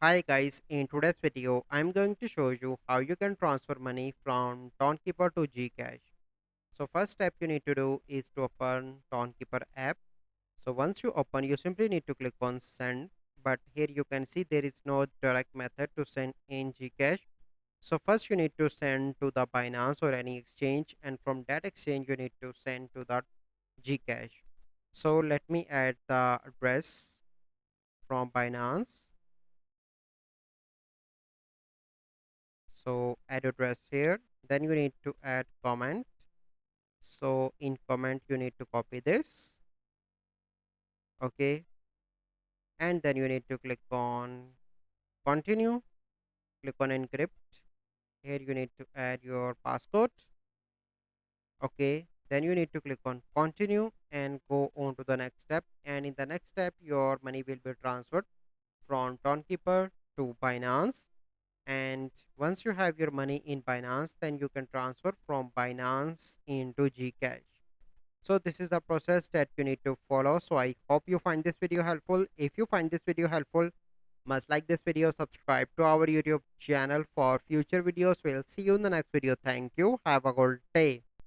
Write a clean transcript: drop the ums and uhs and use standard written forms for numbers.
Hi guys, in today's video, I'm going to show you how you can transfer money from Tonkeeper to GCash. So first step you need to do is to open Tonkeeper app. So once you open, you simply need to click on send. But here you can see there is no direct method to send in GCash. So first you need to send to the Binance or any exchange, and from that exchange you need to send to the GCash. So let me add the address from Binance. So add address here, then you need to add comment. So in comment you need to copy this, okay, and then you need to click on continue, click on encrypt. Here you need to add your passcode, okay, then you need to click on continue and go on to the next step, and in the next step your money will be transferred from Tonkeeper to Binance. And once you have your money in Binance, then you can transfer from Binance into Gcash. So this is the process that you need to follow. So I hope you find this video helpful. If you find this video helpful, must like this video, subscribe to our YouTube channel for future videos. We'll see you in the next video. Thank you. Have a good day.